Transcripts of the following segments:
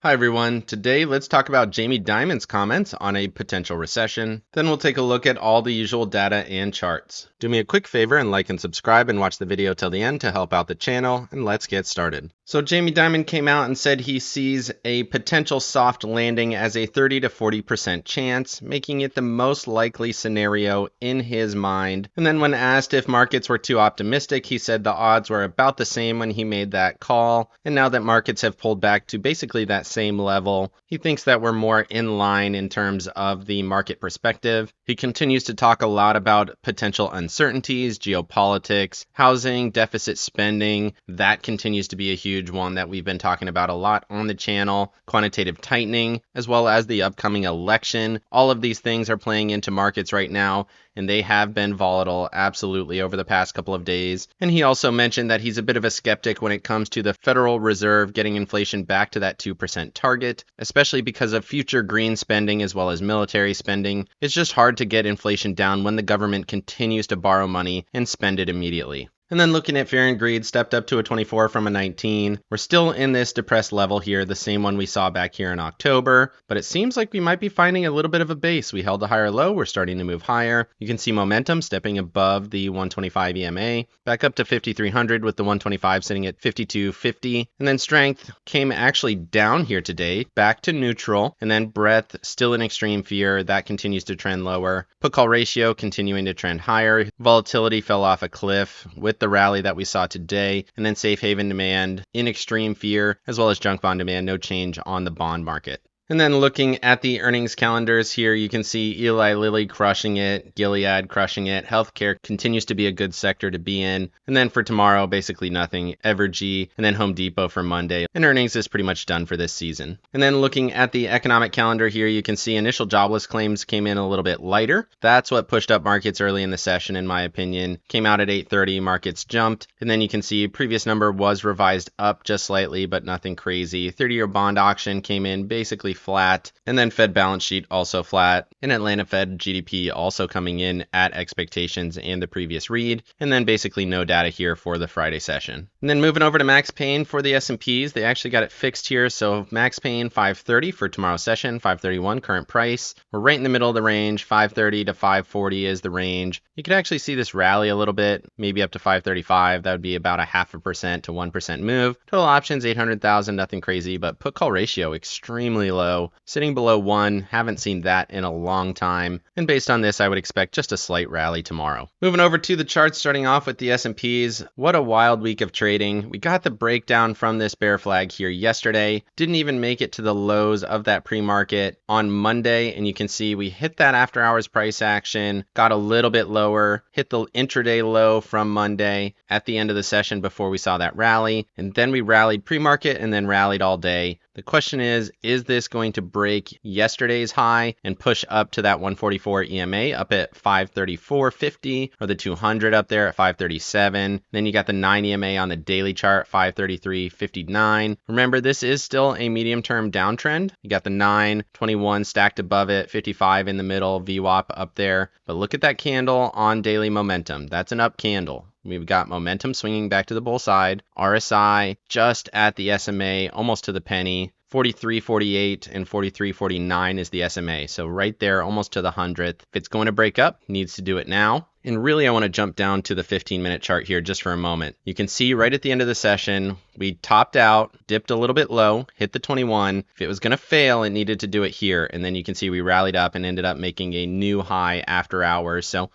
Hi everyone, today let's talk about Jamie Dimon's comments on a potential recession. Then we'll take a look at all the usual data and charts. Do me a quick favor and like and subscribe and watch the video till the end to help out the channel, and let's get started. So Jamie Dimon came out and said he sees a potential soft landing as a 30 to 40% chance, making it the most likely scenario in his mind. And then when asked if markets were too optimistic, he said the odds were about the same when he made that call, and now that markets have pulled back to basically that same level, he thinks that we're more in line in terms of the market perspective. He continues to talk a lot about potential uncertainties, geopolitics, housing, deficit spending. That continues to be a huge one that we've been talking about a lot on the channel. Quantitative tightening, as well as the upcoming election. All of these things are playing into markets right now, and they have been volatile absolutely over the past couple of days. And he also mentioned that he's a bit of a skeptic when it comes to the Federal Reserve getting inflation back to that 2% target, especially because of future green spending as well as military spending. It's just hard to get inflation down when the government continues to borrow money and spend it immediately. And then looking at fear and greed, stepped up to a 24 from a 19. We're still in this depressed level here, the same one we saw back here in October, but it seems like we might be finding a little bit of a base. We held a higher low, we're starting to move higher. You can see momentum stepping above the 125 EMA, back up to 5,300 with the 125 sitting at 52.50. And then strength came actually down here today, back to neutral, and then breadth still in extreme fear. That continues to trend lower. Put call ratio continuing to trend higher. Volatility fell off a cliff with the rally that we saw today, and then safe haven demand in extreme fear, as well as junk bond demand, no change on the bond market. And then looking at the earnings calendars here, you can see Eli Lilly crushing it, Gilead crushing it. Healthcare continues to be a good sector to be in. And then for tomorrow, basically nothing. Evergy, and then Home Depot for Monday. And earnings is pretty much done for this season. And then looking at the economic calendar here, you can see initial jobless claims came in a little bit lighter. That's what pushed up markets early in the session, in my opinion. Came out at 8:30, markets jumped. And then you can see previous number was revised up just slightly, but nothing crazy. 30-year bond auction came in basically flat, and then Fed balance sheet also flat, and Atlanta Fed GDP also coming in at expectations and the previous read, and then basically no data here for the Friday session. And then moving over to max pain for the S&Ps, they actually got it fixed here, so max pain 530 for tomorrow's session, 531 current price. We're right in the middle of the range, 530 to 540 is the range. You could actually see this rally a little bit, maybe up to 535. That would be about a 0.5% to 1% move. Total options 800,000, nothing crazy, but put call ratio extremely low, sitting below 1. Haven't seen that in a long time. And based on this, I would expect just a slight rally tomorrow. Moving over to the charts, starting off with the S&Ps. What a wild week of trading. We got the breakdown from this bear flag here yesterday. Didn't even make it to the lows of that pre-market on Monday. And you can see we hit that after hours price action, got a little bit lower, hit the intraday low from Monday at the end of the session before we saw that rally. And then we rallied pre-market and then rallied all day. The question is this going to break yesterday's high and push up to that 144 EMA up at 534.50, or the 200 up there at 537? Then you got the 9 EMA on the daily chart, 533.59. Remember, this is still a medium-term downtrend. You got the 9, 21 stacked above it, 55 in the middle, VWAP up there. But look at that candle on daily momentum. That's an up candle. We've got momentum swinging back to the bull side. RSI just at the SMA, almost to the penny. 43.48 and 43.49 is the SMA. So right there, almost to the 100th. If it's going to break up, needs to do it now. And really, I want to jump down to the 15-minute chart here just for a moment. You can see right at the end of the session, we topped out, dipped a little bit low, hit the 21. If it was going to fail, it needed to do it here. And then you can see we rallied up and ended up making a new high after hours. So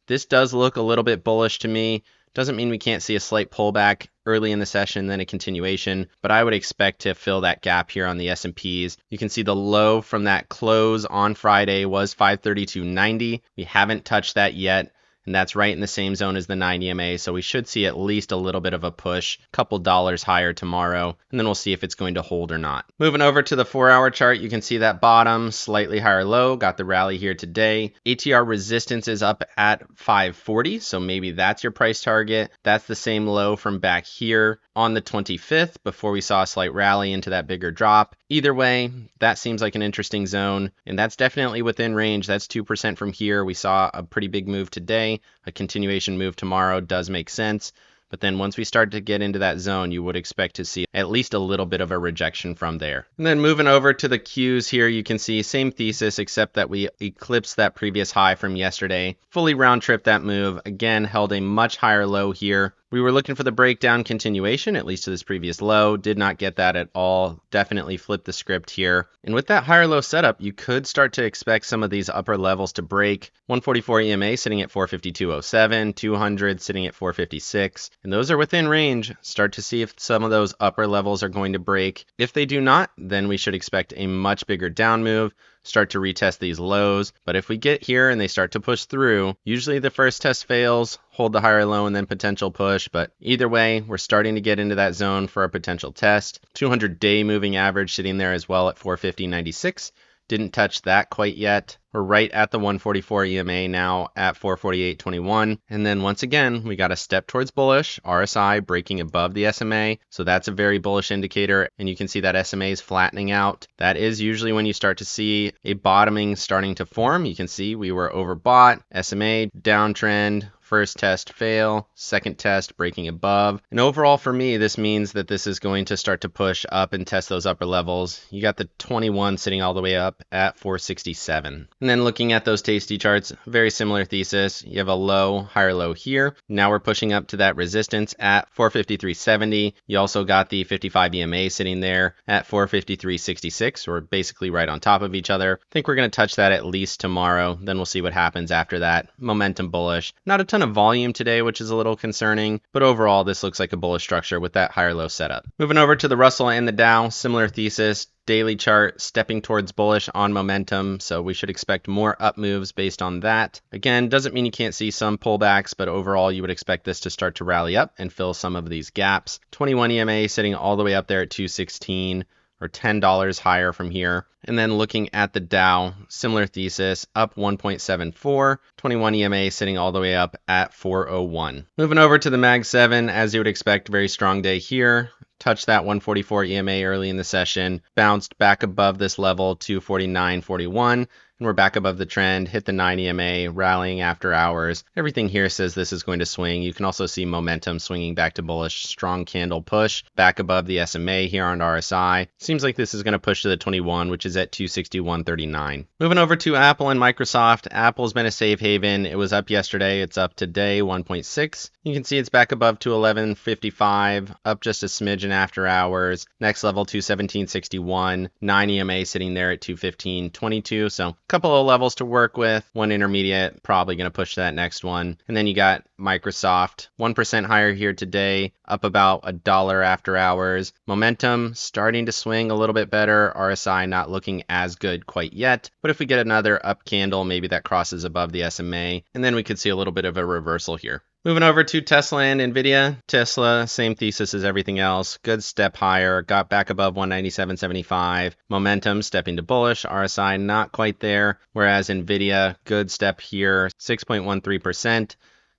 this does look a little bit bullish to me. Doesn't mean we can't see a slight pullback early in the session, then a continuation, but I would expect to fill that gap here on the S&Ps. You can see the low from that close on Friday was 532.90. We haven't touched that yet, and that's right in the same zone as the 9 EMA, so we should see at least a little bit of a push, a couple dollars higher tomorrow, and then we'll see if it's going to hold or not. Moving over to the 4-hour chart, you can see that bottom, slightly higher low, got the rally here today. ATR resistance is up at 540, so maybe that's your price target. That's the same low from back here on the 25th before we saw a slight rally into that bigger drop. Either way, that seems like an interesting zone, and that's definitely within range. That's 2% from here. We saw a pretty big move today. A continuation move tomorrow does make sense. But then once we start to get into that zone, you would expect to see at least a little bit of a rejection from there. And then moving over to the Qs here, you can see same thesis, except that we eclipsed that previous high from yesterday. Fully round trip that move. Again, held a much higher low here. We were looking for the breakdown continuation, at least to this previous low. Did not get that at all. Definitely flipped the script here. And with that higher low setup, you could start to expect some of these upper levels to break. 144 EMA sitting at 452.07, 200 sitting at 456. And those are within range. Start to see if some of those upper levels are going to break. If they do not, then we should expect a much bigger down move. Start to retest these lows. But if we get here and they start to push through, usually the first test fails, hold the higher low and then potential push. But either way, we're starting to get into that zone for a potential test. 200-day moving average sitting there as well at 450.96. Didn't touch that quite yet. We're right at the 144 EMA now at 448.21. And then once again, we got a step towards bullish, RSI breaking above the SMA. So that's a very bullish indicator. And you can see that SMA is flattening out. That is usually when you start to see a bottoming starting to form. You can see we were overbought, SMA downtrend. First test fail, second test breaking above. And overall for me, this means that this is going to start to push up and test those upper levels. You got the 21 sitting all the way up at 467. And then looking at those Tasty charts, very similar thesis. You have a low, higher low here. Now we're pushing up to that resistance at 453.70. You also got the 55 EMA sitting there at 453.66. We're basically right on top of each other. I think we're going to touch that at least tomorrow. Then we'll see what happens after that. Momentum bullish. Not a ton of volume today, which is a little concerning, but overall this looks like a bullish structure with that higher low setup. Moving over to the Russell and the Dow, similar thesis. Daily chart stepping towards bullish on momentum, so we should expect more up moves based on that. Again, doesn't mean you can't see some pullbacks, but overall you would expect this to start to rally up and fill some of these gaps. 21 EMA sitting all the way up there at 216. Or $10 higher from here. And then looking at the Dow, similar thesis, up 1.74, 21 EMA sitting all the way up at 401. Moving over to the Mag 7, as you would expect, very strong day here. Touched that 144 EMA early in the session, bounced back above this level to 49.41. And we're back above the trend, hit the 9 EMA, rallying after hours. Everything here says this is going to swing. You can also see momentum swinging back to bullish, strong candle push, back above the SMA here on RSI. Seems like this is going to push to the 21, which is at 261.39. Moving over to Apple and Microsoft. Apple's been a safe haven. It was up yesterday. It's up today, 1.6. You can see it's back above 211.55, up just a smidgen after hours. Next level, 217.61. 9 EMA sitting there at 215.22. So couple of levels to work with. One intermediate, probably going to push that next one. And then you got Microsoft, 1% higher here today, up about $1 after hours. Momentum starting to swing a little bit better. RSI not looking as good quite yet. But if we get another up candle, maybe that crosses above the SMA, and then we could see a little bit of a reversal here. Moving over to Tesla and NVIDIA. Tesla, same thesis as everything else. Good step higher. Got back above 197.75. Momentum stepping to bullish. RSI not quite there. Whereas NVIDIA, good step here. 6.13%.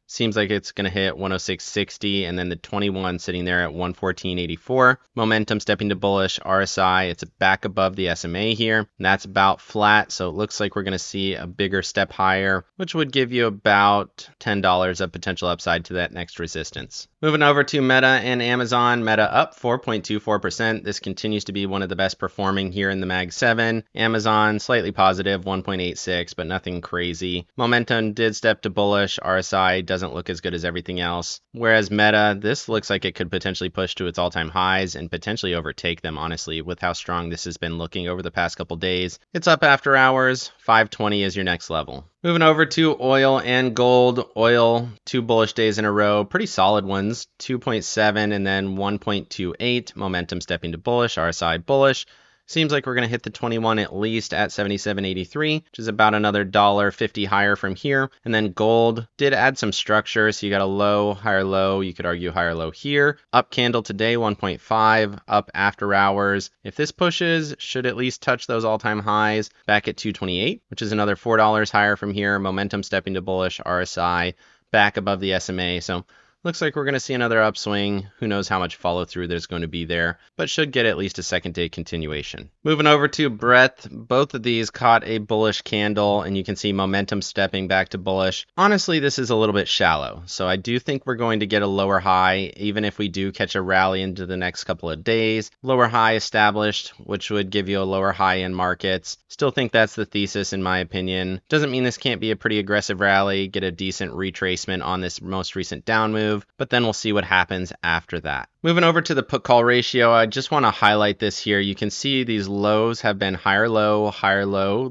Seems like it's going to hit 106.60, and then the 21 sitting there at 114.84. Momentum stepping to bullish. RSI, it's back above the SMA here. And that's about flat, so it looks like we're going to see a bigger step higher, which would give you about $10 of potential upside to that next resistance. Moving over to Meta and Amazon. Meta up 4.24%. This continues to be one of the best performing here in the Mag 7. Amazon slightly positive, 1.86, but nothing crazy. Momentum did step to bullish. RSI doesn't look as good as everything else. Whereas Meta, this looks like it could potentially push to its all-time highs and potentially overtake them, honestly, with how strong this has been looking over the past couple days. It's up after hours. 520 is your next level. Moving over to oil and gold. Oil, 2 bullish days in a row, pretty solid ones, 2.7 and then 1.28. Momentum stepping to bullish, RSI bullish. Seems like we're going to hit the 21 at least at 77.83, which is about another $1.50 higher from here. And then gold did add some structure. So you got a low, higher low. You could argue higher low here. Up candle today, 1.5, up after hours. If this pushes, should at least touch those all-time highs back at 228, which is another $4 higher from here. Momentum stepping to bullish, RSI back above the SMA. So looks like we're going to see another upswing. Who knows how much follow through there's going to be there, but should get at least a second day continuation. Moving over to Breadth, both of these caught a bullish candle, and you can see momentum stepping back to bullish. Honestly, this is a little bit shallow, so I do think we're going to get a lower high, even if we do catch a rally into the next couple of days. Lower high established, which would give you a lower high in markets. Still think that's the thesis in my opinion. Doesn't mean this can't be a pretty aggressive rally, get a decent retracement on this most recent down move, but then we'll see what happens after that. Moving over to the put call ratio, I just want to highlight this here. You can see these lows have been higher low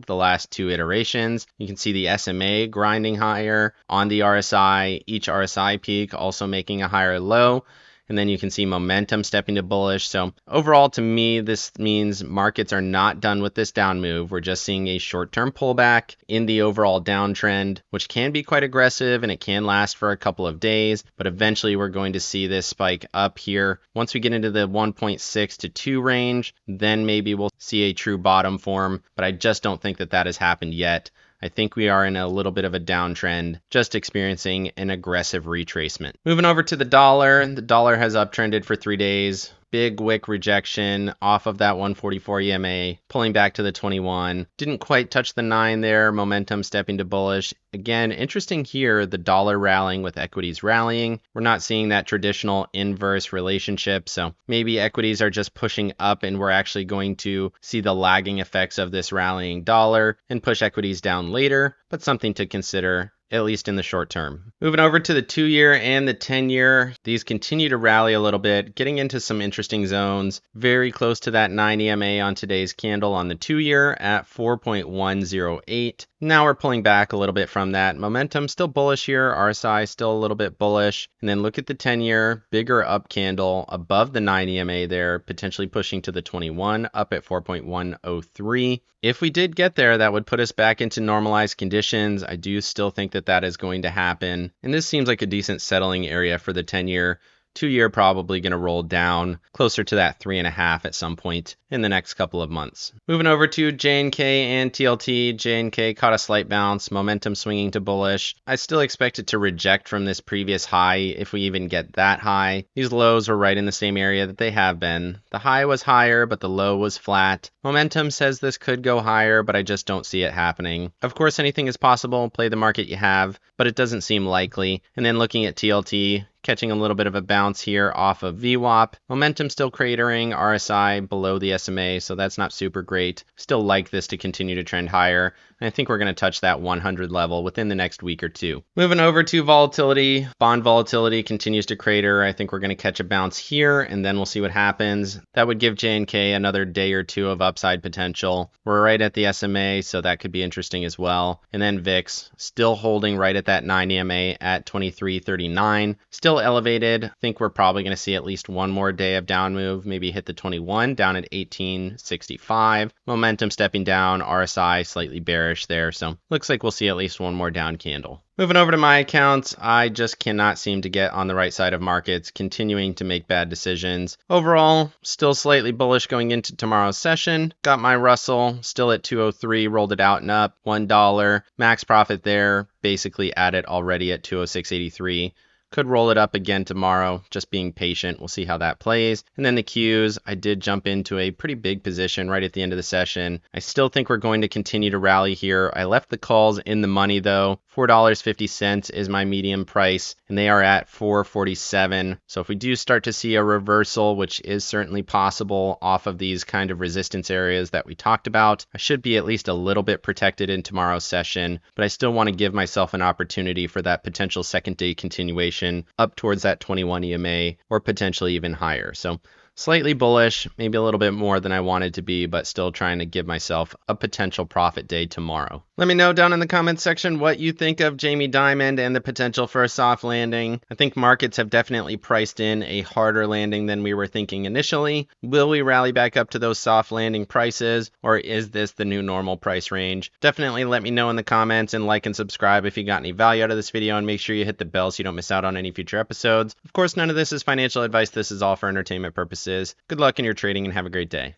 the last two iterations. You can see the SMA grinding higher on the RSI, each RSI peak also making a higher low. And then you can see momentum stepping to bullish. So overall, to me, this means markets are not done with this down move. We're just seeing a short-term pullback in the overall downtrend, which can be quite aggressive and it can last for a couple of days. But eventually, we're going to see this spike up here. Once we get into the 1.6 to 2 range, then maybe we'll see a true bottom form. But I just don't think that that has happened yet. I think we are in a little bit of a downtrend, just experiencing an aggressive retracement. Moving over to the dollar has uptrended for 3 days. Big wick rejection off of that 144 EMA, pulling back to the 21. Didn't quite touch the 9 there, momentum stepping to bullish. Again, interesting here, the dollar rallying with equities rallying. We're not seeing that traditional inverse relationship, so maybe equities are just pushing up and we're actually going to see the lagging effects of this rallying dollar and push equities down later, but something to consider, at least in the short term. Moving over to the 2-year and the 10-year, these continue to rally a little bit, getting into some interesting zones, very close to that 9 EMA on today's candle on the 2-year at 4.108. Now we're pulling back a little bit from that. Momentum still bullish here, RSI still a little bit bullish. And then look at the 10-year, bigger up candle above the 9 EMA there, potentially pushing to the 21, up at 4.103. If we did get there, that would put us back into normalized conditions. I do still think that that is going to happen. And this seems like a decent settling area for the 10-year. 2-year probably going to roll down closer to that 3.5 at some point in the next couple of months. Moving over to JNK and TLT. JNK caught a slight bounce, momentum swinging to bullish. I still expect it to reject from this previous high if we even get that high. These lows were right in the same area that they have been. The high was higher, but the low was flat. Momentum says this could go higher, but I just don't see it happening. Of course, anything is possible. Play the market you have, but it doesn't seem likely. And then looking at TLT, catching a little bit of a bounce here off of VWAP. Momentum still cratering, RSI below the SMA, so that's not super great. Still like this to continue to trend higher. And I think we're going to touch that 100 level within the next week or two. Moving over to volatility. Bond volatility continues to crater. I think we're going to catch a bounce here, and then we'll see what happens. That would give JNK another day or two of upside potential. We're right at the SMA, so that could be interesting as well. And then VIX, still holding right at that 9 EMA at 23.39. Still elevated. I think we're probably going to see at least one more day of down move, maybe hit the 21 down at 18.65. Momentum stepping down, RSI slightly bearish there, so looks like we'll see at least one more down candle. Moving over to my accounts, I just cannot seem to get on the right side of markets, continuing to make bad decisions. Overall, still slightly bullish going into tomorrow's session. Got my Russell, still at 203, rolled it out and up, $1. Max profit there, basically at it already at 206.83. Could roll it up again tomorrow, just being patient. We'll see how that plays. And then the Qs, I did jump into a pretty big position right at the end of the session. I still think we're going to continue to rally here. I left the calls in the money though. $4.50 is my medium price, and they are at $4.47. So if we do start to see a reversal, which is certainly possible off of these kind of resistance areas that we talked about, I should be at least a little bit protected in tomorrow's session, but I still want to give myself an opportunity for that potential second day continuation up towards that 21 EMA or potentially even higher. So slightly bullish, maybe a little bit more than I wanted to be, but still trying to give myself a potential profit day tomorrow. Let me know down in the comments section what you think of Jamie Dimon and the potential for a soft landing. I think markets have definitely priced in a harder landing than we were thinking initially. Will we rally back up to those soft landing prices, or is this the new normal price range? Definitely let me know in the comments, and like and subscribe if you got any value out of this video, and make sure you hit the bell so you don't miss out on any future episodes. Of course, none of this is financial advice. This is all for entertainment purposes. Good luck in your trading and have a great day.